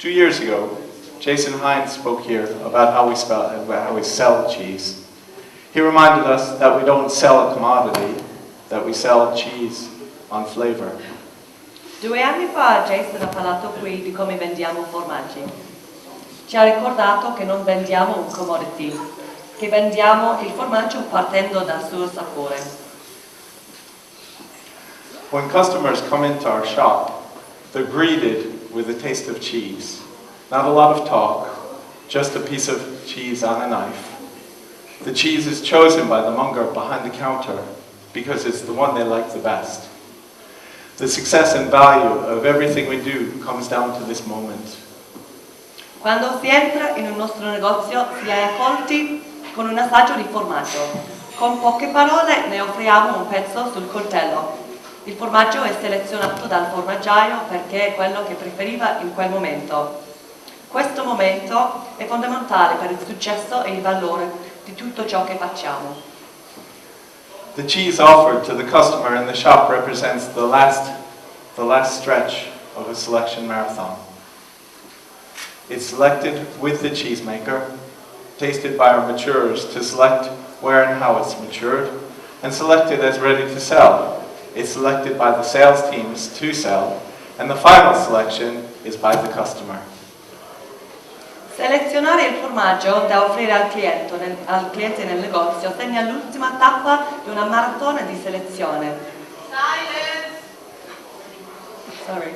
2 years ago, Jason Hines spoke here about how we sell cheese. He reminded us that we don't sell a commodity, that we sell cheese on flavor. 2 anni fa Jason ha parlato qui di come vendiamo formaggi. Ci ha ricordato che non vendiamo un commodity, che vendiamo il formaggio partendo dal suo sapore. When customers come into our shop, they're greeted with a taste of cheese. Not a lot of talk, just a piece of cheese on a knife. The cheese is chosen by the monger behind the counter because it's the one they like the best. The success and value of everything we do comes down to this moment. Quando si entra in un nostro negozio si è accolti con un assaggio di formaggio. Con poche parole ne offriamo un pezzo sul coltello. Il formaggio è selezionato dal formaggiaio perché è quello che preferiva in quel momento. Questo momento è fondamentale per il successo e il valore di tutto ciò che facciamo. The cheese offered to the customer in the shop represents the last stretch of a selection marathon. It's selected with the cheesemaker, tasted by our maturers to select where and how it's matured, and selected as ready to sell. It's selected by the sales teams to sell, and the final selection is by the customer. Selezionare il formaggio da offrire al cliente nel negozio segna l'ultima tappa di una maratona di selezione. Silence! Sorry.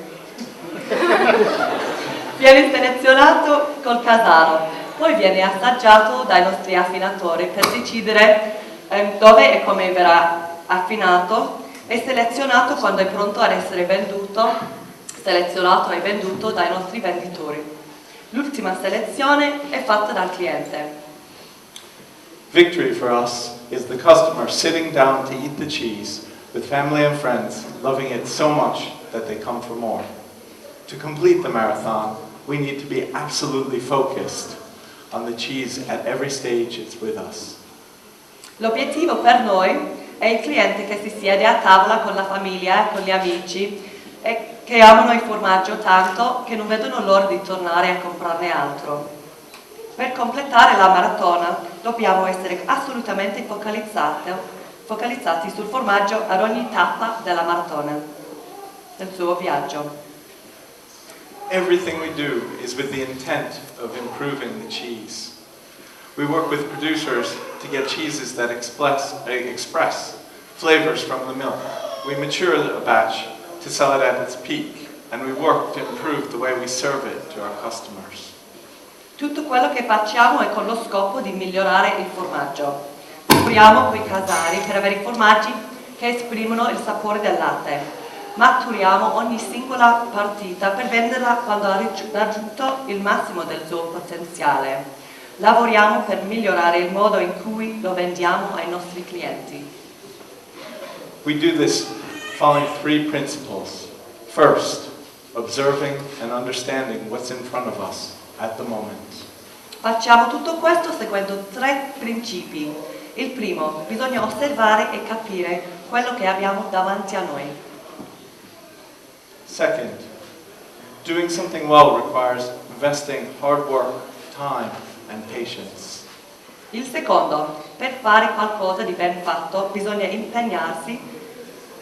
Viene selezionato col casaro, poi viene assaggiato dai nostri affinatori per decidere dove e come verrà affinato e selezionato quando è pronto ad essere venduto, selezionato e venduto dai nostri venditori. L'ultima selezione è fatta dal cliente. Victory for us is the customer sitting down to eat the cheese with family and friends, loving it so much that they come for more. To complete the marathon, we need to be absolutely focused on the cheese at every stage it's with us. L'obiettivo per noi è il cliente che si siede a tavola con la famiglia e con gli amici e che amano il formaggio tanto che non vedono l'ora di tornare a comprarne altro. Per completare la maratona dobbiamo essere assolutamente focalizzati sul formaggio ad ogni tappa della maratona, del suo viaggio. Everything we do is with the intent of improving the cheese. We work with producers to get cheeses that express flavors from the milk. We mature a batch to sell it at its peak, and we work to improve the way we serve it to our customers. Tutto quello che facciamo è con lo scopo di migliorare il formaggio. Lavoriamo coi casari per avere formaggi che esprimono il sapore del latte. Maturiamo ogni singola partita per venderla quando ha raggiunto il massimo del suo potenziale. Lavoriamo per migliorare il modo in cui lo vendiamo ai nostri clienti. We do this following 3 principles. First, observing and understanding what's in front of us at the moment. Facciamo tutto questo seguendo 3 principi. Il primo, bisogna osservare e capire quello che abbiamo davanti a noi. Second, doing something well requires investing hard work, time, and patience. Il secondo, per fare qualcosa di ben fatto bisogna impegnarsi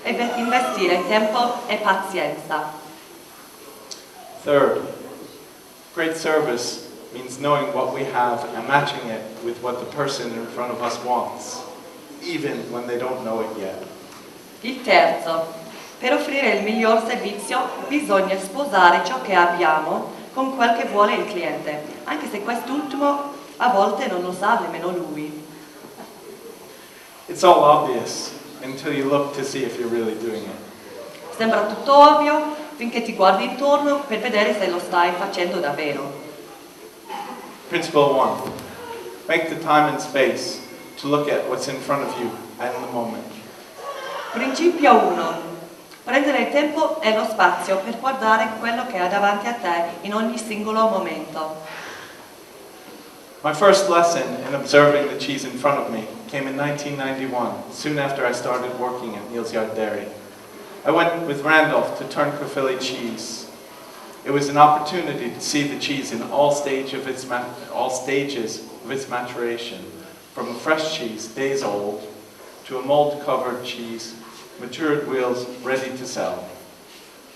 e investire tempo e pazienza. Third, great service means knowing what we have and matching it with what the person in front of us wants, even when they don't know it yet. Il terzo, per offrire il miglior servizio bisogna sposare ciò che abbiamo con quel che vuole il cliente, anche se quest'ultimo a volte non lo sa nemmeno lui. It's all obvious until you look to see if you're really doing it. Sembra tutto ovvio finché ti guardi intorno per vedere se lo stai facendo davvero. Principle 1. Make the time and space to look at what's in front of you at the moment. Principio 1. Prendere il tempo e lo spazio per guardare quello che ha davanti a te in ogni singolo momento. My first lesson in observing the cheese in front of me came in 1991, soon after I started working at Neal's Yard Dairy. I went with Randolph to Turncoe Philly cheese. It was an opportunity to see the cheese in all stages of its maturation, from a fresh cheese, days old, to a mold-covered cheese, matured wheels ready to sell.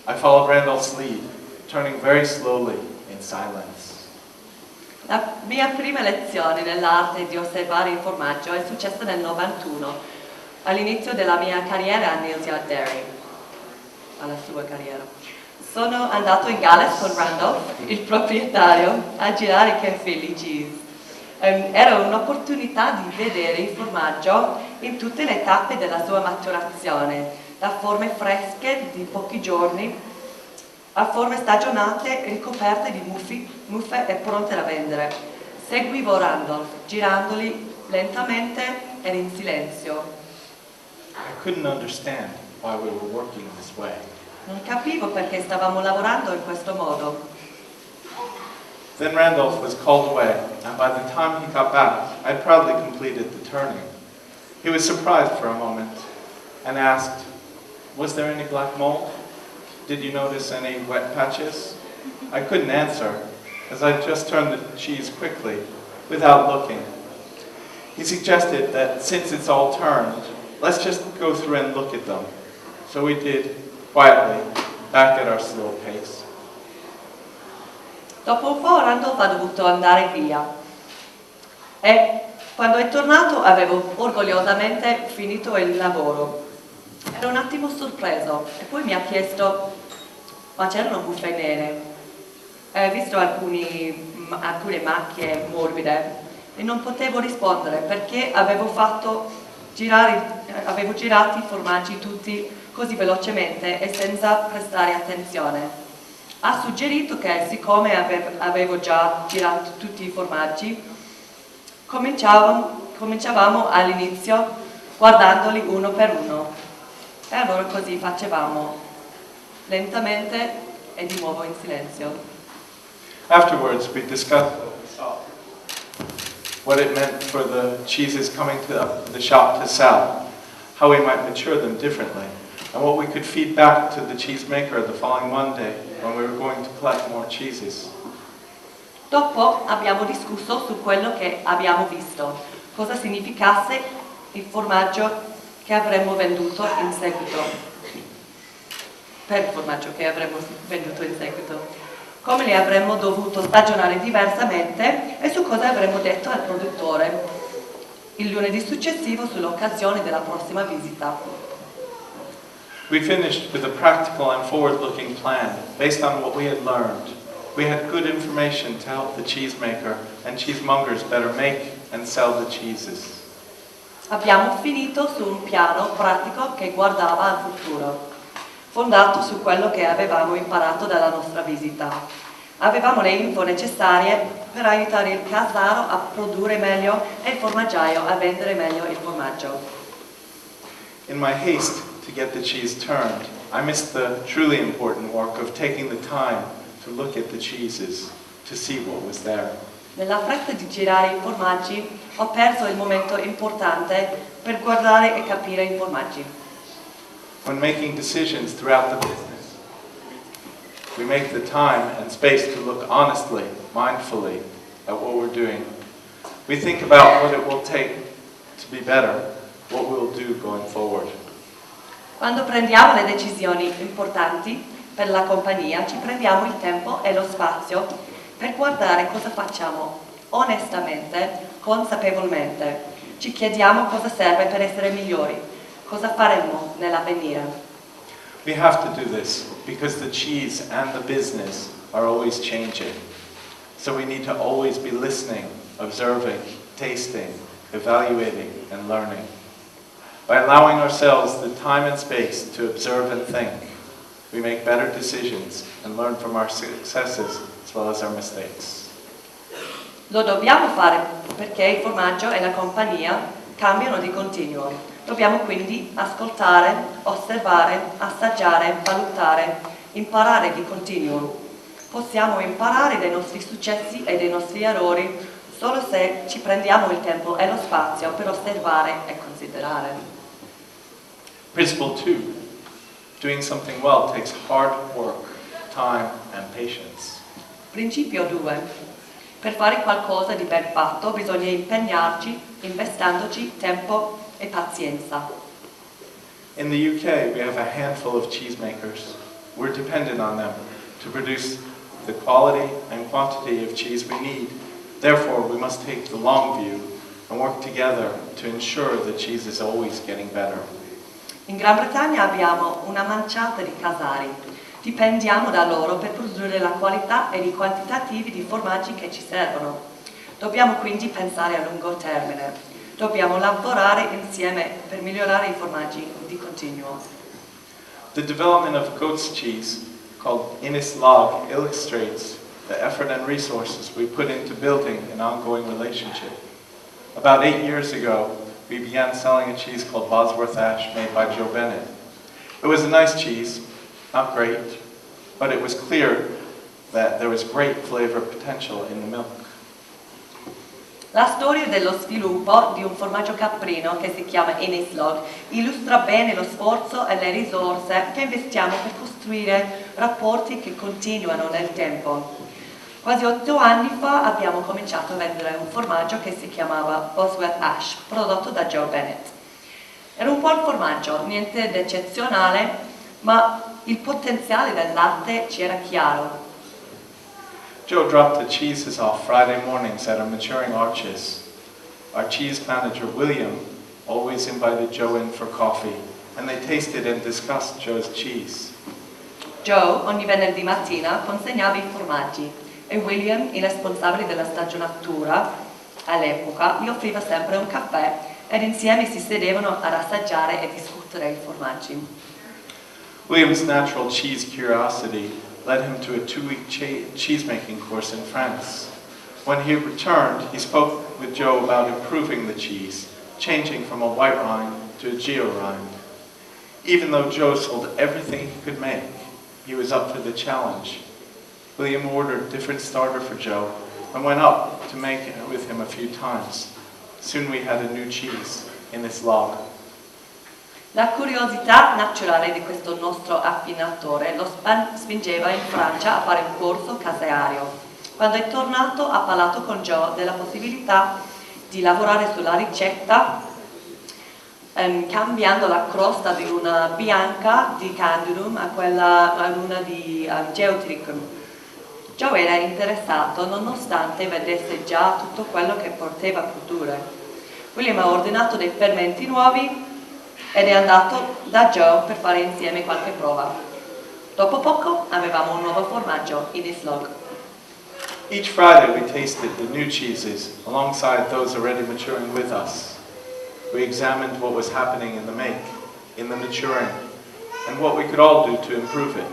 I followed Randolph's lead, turning very slowly in silence. La mia prima lezione nell'arte di osservare il formaggio è successa nel 91, all'inizio della mia carriera a Neal's Dairy, alla sua carriera. Sono andato in Galles con Randolph, il proprietario, a girare Ken Philly Cheese. Era un'opportunità di vedere il formaggio in tutte le tappe della sua maturazione, da forme fresche di pochi giorni a forme stagionate ricoperte di muffe e pronte da vendere. Seguivo Randolph, girandoli lentamente e in silenzio. I couldn't understand why we were working this way. Non capivo perché stavamo lavorando in questo modo. Then Randolph was called away, and by the time he got back, I'd proudly completed the turning. He was surprised for a moment and asked, "Was there any black mold? Did you notice any wet patches?" I couldn't answer, as I just turned the cheese quickly, without looking. He suggested that since it's all turned, let's just go through and look at them. So we did, quietly, back at our slow pace. Dopo un po' Randolph ha dovuto andare via e quando è tornato avevo orgogliosamente finito il lavoro. Ero un attimo sorpreso e poi mi ha chiesto, ma c'erano buffe nere? Ho visto alcune macchie morbide e non potevo rispondere perché avevo girato i formaggi tutti così velocemente e senza prestare attenzione. Ha suggerito che siccome avevo già girato tutti i formaggi, cominciavamo all'inizio guardandoli uno per uno. E allora così facevamo, lentamente e di nuovo in silenzio. Afterwards, we discussed what we saw, what it meant for the cheeses coming to the shop to sell, how we might mature them differently, and what we could feed back to the cheesemaker the following Monday when we were going to collect more cheeses. Dopo abbiamo discusso su quello che abbiamo visto, cosa significasse il formaggio che avremmo venduto in seguito, per il formaggio che avremmo venduto in seguito, come li avremmo dovuto stagionare diversamente e su cosa avremmo detto al produttore il lunedì successivo sull'occasione della prossima visita. We finished with a practical and forward-looking plan based on what we had learned. We had good information to help the cheesemaker and cheesemongers better make and sell the cheeses. Abbiamo finito su un piano pratico che guardava al futuro, fondato su quello che avevamo imparato dalla nostra visita. Avevamo le info necessarie per aiutare il casaro a produrre meglio e il formaggiaio a vendere meglio il formaggio. In my haste to get the cheese turned, I missed the truly important work of taking the time to look at the cheeses, to see what was there. Nella fretta di girare i formaggi ho perso il momento importante per guardare e capire i formaggi. When making decisions throughout the business, we make the time and space to look honestly, mindfully at what we're doing. We think about what it will take to be better, what we'll do going forward. Quando prendiamo le decisioni importanti per la compagnia, ci prendiamo il tempo e lo spazio per guardare cosa facciamo onestamente, consapevolmente. Ci chiediamo cosa serve per essere migliori, cosa faremo nell'avvenire. We have to do this because the cheese and the business are always changing. So we need to always be listening, observing, tasting, evaluating, and learning. By allowing ourselves the time and space to observe and think, we make better decisions and learn from our successes as well as our mistakes. Lo dobbiamo fare perché il formaggio e la compagnia cambiano di continuo. Dobbiamo quindi ascoltare, osservare, assaggiare, valutare, imparare di continuo. Possiamo imparare dai nostri successi e dai nostri errori solo se ci prendiamo il tempo e lo spazio per osservare e considerare. Principle 2. Doing something well takes hard work, time, and patience. Principio 2. Per fare qualcosa di ben fatto bisogna impegnarci, investendoci tempo e pazienza. In the UK, we have a handful of cheesemakers. We're dependent on them to produce the quality and quantity of cheese we need. Therefore, we must take the long view and work together to ensure the cheese is always getting better. In Gran Bretagna abbiamo una manciata di casari. Dipendiamo da loro per produrre la qualità e i quantitativi di formaggi che ci servono. Dobbiamo quindi pensare a lungo termine. Dobbiamo lavorare insieme per migliorare i formaggi di continuo. The development of goat's cheese, called Innis Log, illustrates the effort and resources we put into building an ongoing relationship. About 8 years ago, we began selling a cheese called Bosworth Ash made by Joe Bennett. It was a nice cheese, not great, but it was clear that there was great flavor potential in the milk. La storia dello sviluppo di un formaggio caprino che si chiama Innis Log illustra bene lo sforzo e le risorse che investiamo per costruire rapporti che continuano nel tempo. Quasi 8 anni fa abbiamo cominciato a vendere un formaggio che si chiamava Bosworth Ash, prodotto da Joe Bennett. Era un buon formaggio, niente di eccezionale, ma il potenziale del latte ci era chiaro. Joe dropped the cheeses off Friday mornings at our maturing orchards. Our cheese manager, William, always invited Joe in for coffee, and they tasted and discussed Joe's cheese. Joe ogni venerdì mattina consegnava i formaggi e William, il responsabile della stagionatura all'epoca, gli offriva sempre un caffè ed insieme si sedevano ad assaggiare e discutere i formaggi. William's natural cheese curiosity led him to a 2-week cheese-making course in France. When he returned, he spoke with Joe about improving the cheese, changing from a white rind to a geo rind. Even though Joe sold everything he could make, he was up for the challenge. William ordered different starter for Joe and went up to make it with him a few times. Soon we had a new cheese in this log. La curiosità naturale di questo nostro affinatore lo spingeva in Francia a fare un corso caseario. Quando è tornato ha parlato con Joe della possibilità di lavorare sulla ricetta cambiando la crosta di una bianca di Candirum a una di Deutericum. Joe era interessato nonostante vedesse già tutto quello che poteva produrre. William ha ordinato dei fermenti nuovi ed è andato da Joe per fare insieme qualche prova. Dopo poco avevamo un nuovo formaggio, Innis Log. Each Friday we tasted the new cheeses alongside those already maturing with us. We examined what was happening in the make, in the maturing, and what we could all do to improve it.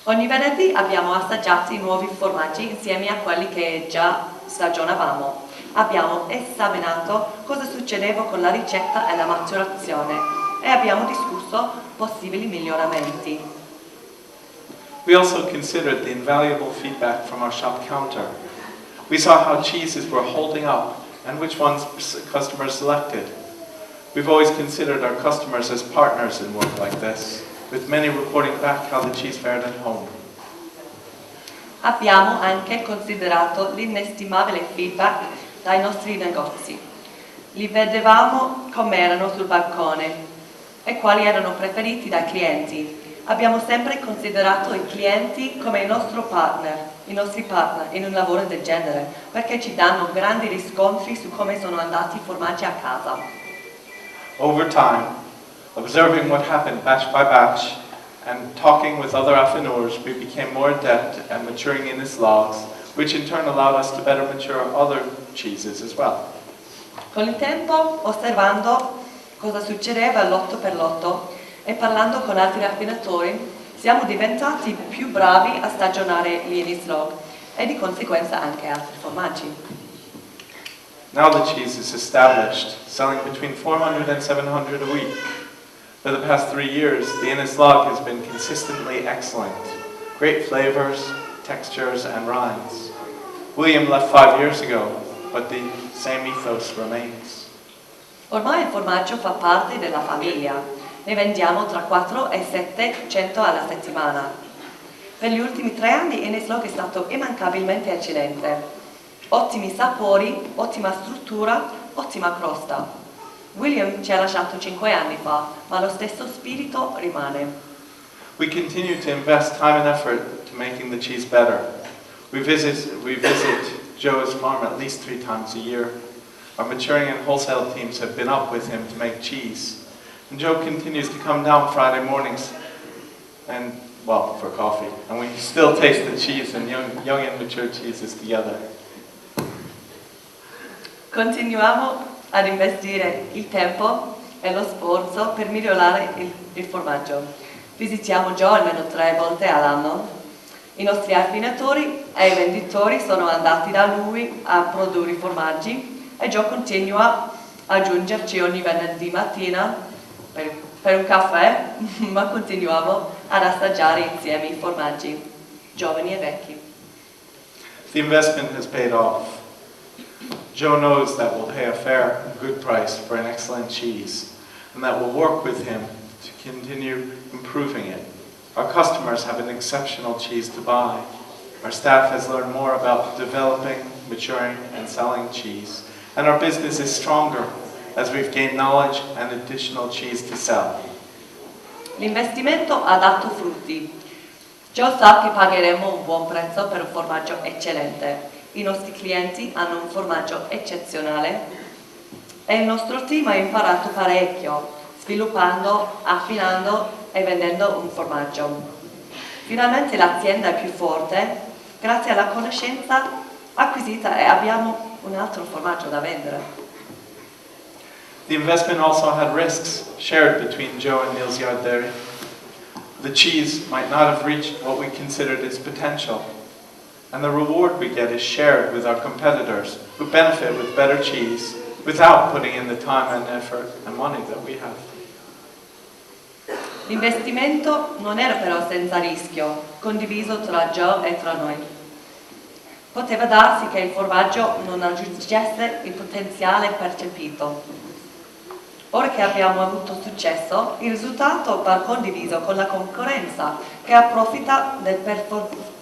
Ogni venerdì abbiamo assaggiato i nuovi formaggi insieme a quelli che già stagionavamo. Abbiamo esaminato cosa succedeva con la ricetta e la maturazione e abbiamo discusso possibili miglioramenti. We also considered the invaluable feedback from our shop counter. We saw how cheeses were holding up and which ones customers selected. We've always considered our customers as partners in work like this, with many reporting back how the cheese fared at home. Abbiamo anche considerato l'inestimabile feedback dai nostri negozi. Li vedevamo come erano sul balcone e quali erano preferiti dai clienti. Abbiamo sempre considerato i clienti come i nostri partner in un lavoro del genere, perché ci danno grandi riscontri su come sono andati i formaggi a casa. Over time, observing what happened batch by batch and talking with other affineurs, we became more adept at maturing Innis logs, which in turn allowed us to better mature other cheeses as well. Con il tempo, osservando cosa succedeva lotto per lotto e parlando con altri raffinatori, siamo diventati più bravi a stagionare gli Innis log e di conseguenza anche altri formaggi. Now the cheese is established, selling between 400 and 700 a week. For the past 3 years, the Innis log has been consistently excellent. Great flavors, textures, and rinds. William left 5 years ago, but the same ethos remains. Ormai il formaggio fa parte della famiglia. Ne vendiamo tra 4 e 700 alla settimana. Per gli ultimi 3 anni il slog è stato immancabilmente eccellente. Ottimi sapori, ottima struttura, ottima crosta. William ci ha lasciato 5 anni fa, ma lo stesso spirito rimane. We continue to invest time and effort to making the cheese better. We visit Joe's farm at least 3 times a year. Our maturing and wholesale teams have been up with him to make cheese. And Joe continues to come down Friday mornings and, well, for coffee. And we still taste the cheese and young and mature cheeses together. Continuiamo ad investire il tempo e lo sforzo per migliorare il formaggio. Visitiamo Joe almeno 3 volte all'anno. I nostri affinatori e i venditori sono andati da lui a produrre i formaggi e Joe continua a aggiungerci ogni venerdì mattina per un caffè, ma continuiamo ad assaggiare insieme i formaggi, giovani e vecchi. The investment has paid off. Joe knows that we'll pay a fair and good price for an excellent cheese, and that we'll work with him to continue improving it. Our customers have an exceptional cheese to buy. Our staff has learned more about developing, maturing, and selling cheese. And our business is stronger as we've gained knowledge and additional cheese to sell. L'investimento ha dato frutti. Joe sa che pagheremo un buon prezzo per un formaggio eccellente. I nostri clienti hanno un formaggio eccezionale e il nostro team ha imparato parecchio, sviluppando, affinando e vendendo un formaggio. Finalmente l'azienda è più forte grazie alla conoscenza acquisita e abbiamo un altro formaggio da vendere. The investment also had risks shared between Joe and Neal's yard dairy. The cheese might not have reached what we considered its potential, and the reward we get is shared with our competitors who benefit with better cheese without putting in the time and effort and money that we have. L'investimento non era però senza rischio, condiviso tra Joe e tra noi. Poteva darsi che il formaggio non raggiungesse il potenziale percepito. Ora che abbiamo avuto successo, il risultato va condiviso con la concorrenza che approfitta del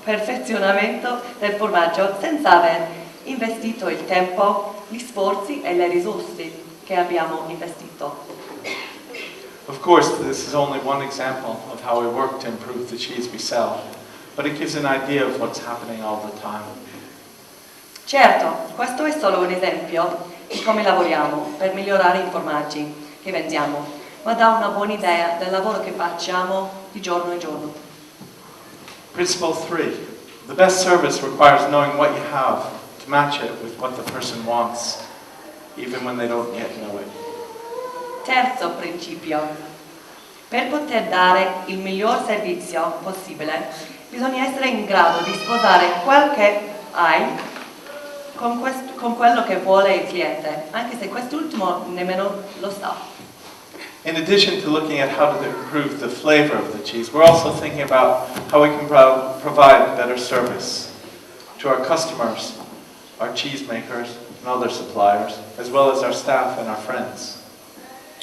perfezionamento del formaggio senza aver investito il tempo, gli sforzi e le risorse che abbiamo investito. Of course, this is only one example of how we work to improve the cheese we sell, but it gives an idea of what's happening all the time. Certo, questo è solo un esempio di come lavoriamo per migliorare i formaggi che vendiamo, ma dà una buona idea del lavoro che facciamo di giorno in giorno. Principle 3. The best service requires knowing what you have to match it with what the person wants, even when they don't yet know it. Terzo principio. Per poter dare il miglior servizio possibile, bisogna essere in grado di sposare quel che hai con quello che vuole il cliente, anche se quest'ultimo nemmeno lo sa. In addition to looking at how to improve the flavor of the cheese, we're also thinking about how we can provide better service to our customers, our cheesemakers, and other suppliers, as well as our staff and our friends.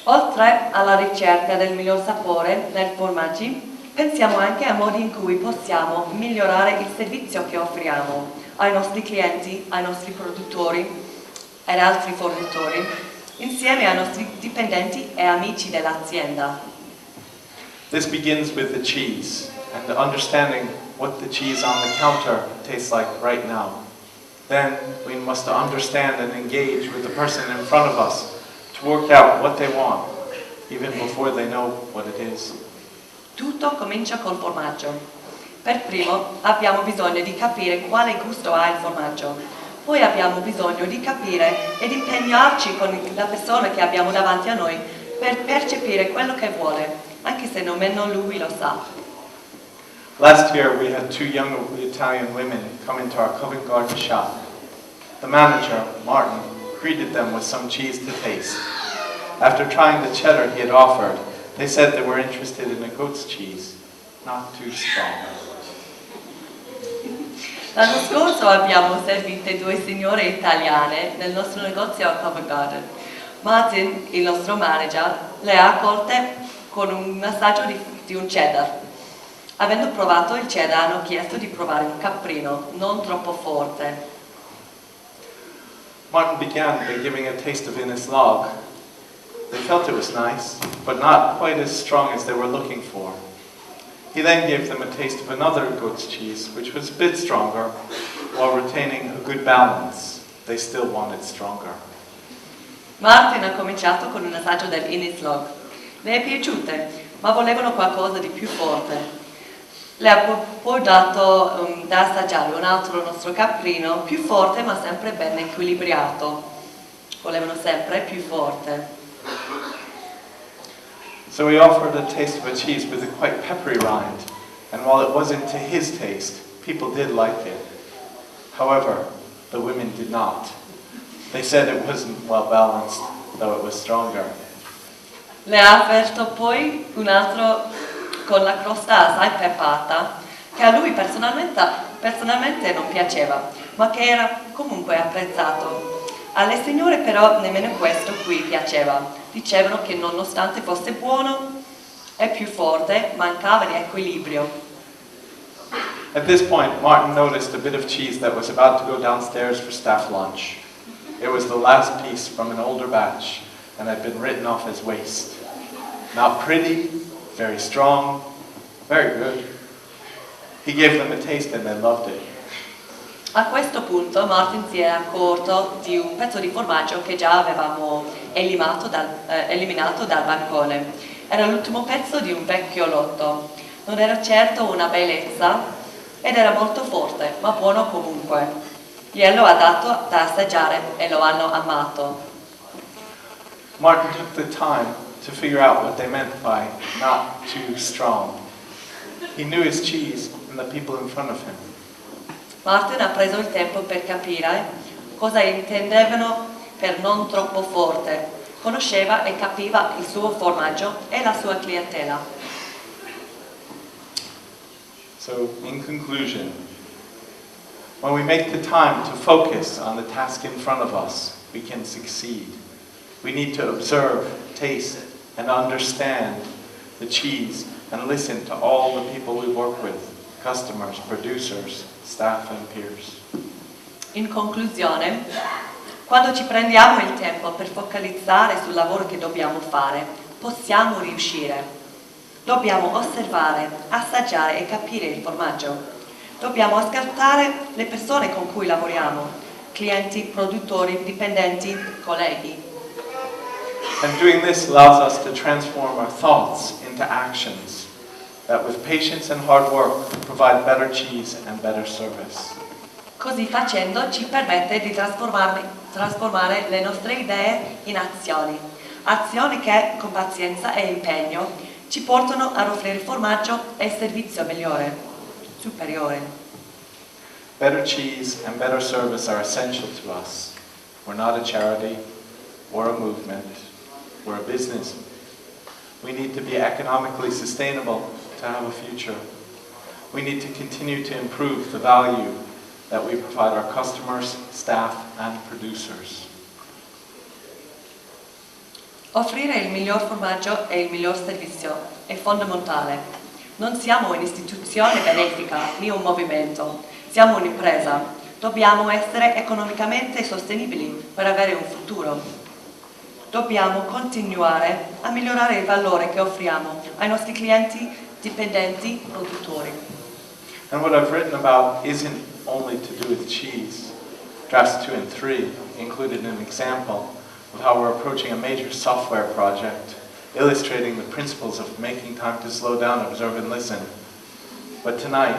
Oltre alla ricerca del miglior sapore nei formaggi, pensiamo anche a modi in cui possiamo migliorare il servizio che offriamo ai nostri clienti, ai nostri produttori ed altri fornitori, insieme ai nostri dipendenti e amici dell'azienda. This begins with the cheese and understanding what the cheese on the counter tastes like right now. Then we must understand and engage with the person in front of us to work out what they want, even before they know what it is. Tutto comincia col formaggio. Per primo abbiamo bisogno di capire quale gusto ha il formaggio. Poi abbiamo bisogno di capire ed impegnarci con la persona che abbiamo davanti a noi per percepire quello che vuole, anche se nemmeno lui lo sa. Last year we had 2 young Italian women come into our Covent Garden shop. The manager, Martin, greeted them with some cheese to taste. After trying the cheddar he had offered, they said they were interested in a goat's cheese, not too strong. L'anno scorso abbiamo servito 2 signore italiane nel nostro negozio a Covent Garden. Martin, il nostro manager, le ha accolte con un assaggio di un cheddar. Avendo provato il cheddar hanno chiesto di provare un caprino, non troppo forte. Martin began by giving a taste of Innis log. They felt it was nice, but not quite as strong as they were looking for. He then gave them a taste of another goat's cheese, which was a bit stronger, while retaining a good balance. They still wanted stronger. Martin ha cominciato con un assaggio del Innis log. Le è piaciute, ma volevano qualcosa di più forte. Le ha poi dato da assaggiare un altro nostro caprino, più forte ma sempre ben equilibrato. Volevano sempre più forte. So he offered a taste of a cheese with a quite peppery rind, and while it wasn't to his taste, people did like it. However, the women did not. They said it wasn't well balanced, though it was stronger. Le ha offerto poi un altro con la crosta assai peppata, che a lui personalmente non piaceva, ma che era comunque apprezzato. Alle signore però nemmeno questo qui piaceva. Dicevano che nonostante fosse buono e più forte, mancava di equilibrio. At this point, Martin noticed a bit of cheese that was about to go downstairs for staff lunch. It was the last piece from an older batch and had been written off as waste. Not pretty, very strong, very good. He gave them a taste and they loved it. A questo punto Martin si è accorto di un pezzo di formaggio che già avevamo eliminato dal bancone. Era l'ultimo pezzo di un vecchio lotto. Non era certo una bellezza ed era molto forte, ma buono comunque. Glielo ha dato da assaggiare e lo hanno amato. Martin took the time to figure out what they meant by not too strong. He knew his cheese and the people in front of him. Martin ha preso il tempo per capire cosa intendevano per non troppo forte. Conosceva e capiva il suo formaggio e la sua clientela. So, in conclusion, when we make the time to focus on the task in front of us, we can succeed. We need to observe, taste, and understand the cheese and listen to all the people we work with, customers, producers, staff and peers. In conclusione, quando ci prendiamo il tempo per focalizzare sul lavoro che dobbiamo fare, possiamo riuscire. Dobbiamo osservare, assaggiare e capire il formaggio. Dobbiamo ascoltare le persone con cui lavoriamo, clienti, produttori, dipendenti, colleghi. And doing this allows us to transform our thoughts into actions that with patience and hard work provide better cheese and better service. Così facendo ci permette di trasformare le nostre idee in azioni. Azioni che con pazienza e impegno ci portano a offrire formaggio e servizio migliore, superiore. Better cheese and better service are essential to us. We're not a charity or a movement. We're a business. We need to be economically sustainable to have a future. We need to continue to improve the value that we provide our customers, staff, and producers. Offrire il miglior formaggio e il miglior servizio è fondamentale. Non siamo un'istituzione benefica né un movimento, siamo un'impresa. Dobbiamo essere economicamente sostenibili per avere un futuro. Dobbiamo continuare a migliorare il valore che offriamo ai nostri clienti, dipendenti, produttori. And what I've written about isn't only to do with cheese. Drafts 2 and 3 included an example of how we're approaching a major software project, illustrating the principles of making time to slow down, observe and listen. But tonight,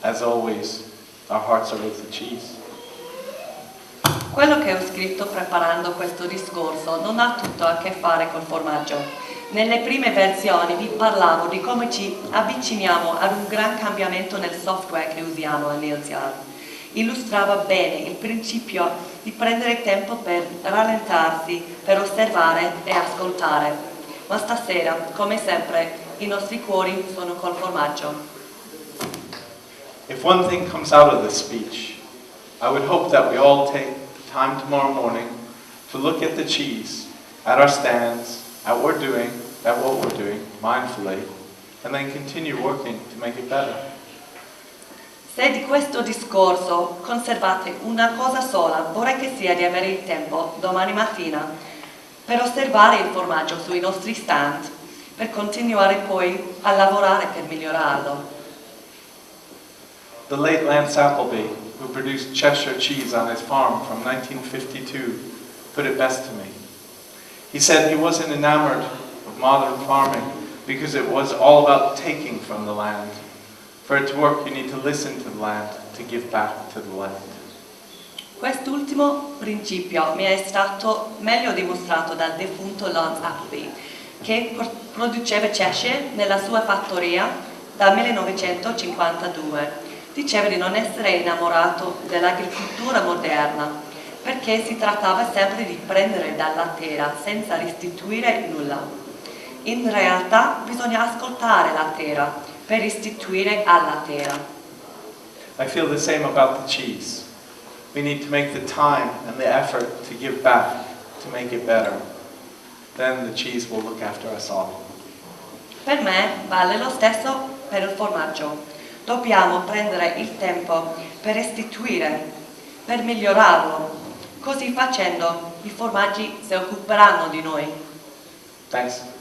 as always, our hearts are with the cheese. Quello che ho scritto preparando questo discorso non ha tutto a che fare col formaggio. Nelle prime versioni vi parlavo di come ci avviciniamo ad un gran cambiamento nel software che usiamo a Neal. Illustrava bene il principio di prendere tempo per rallentarsi, per osservare e ascoltare. Ma stasera, come sempre, i nostri cuori sono col formaggio. If one thing comes out of this speech, I would hope that we all take time tomorrow morning to look at the cheese, at our stands, at what we're doing, at what we're doing mindfully, and then continue working to make it better. Se di questo discorso conservate una cosa sola, vorrei che sia di avere il tempo domani mattina per osservare il formaggio sui nostri stand, per continuare poi a lavorare per migliorarlo. The late Lance Appleby, who produced Cheshire cheese on his farm from 1952, put it best to me. He said he wasn't enamored of modern farming because it was all about taking from the land. For it to work, you need to listen to the land, to give back to the land. Quest'ultimo principio mi è stato meglio dimostrato dal defunto Lance Appleby, che produceva Cheshire nella sua fattoria dal 1952. Diceva di non essere innamorato dell'agricoltura moderna, perché si trattava sempre di prendere dalla terra senza restituire nulla. In realtà bisogna ascoltare la terra per restituire alla terra. I feel the same about the cheese. We need to make the time and the effort to give back, to make it better. Then the cheese will look after us all. Per me vale lo stesso per il formaggio. Dobbiamo prendere il tempo per restituire, per migliorarlo. Così facendo i formaggi si occuperanno di noi. Thanks.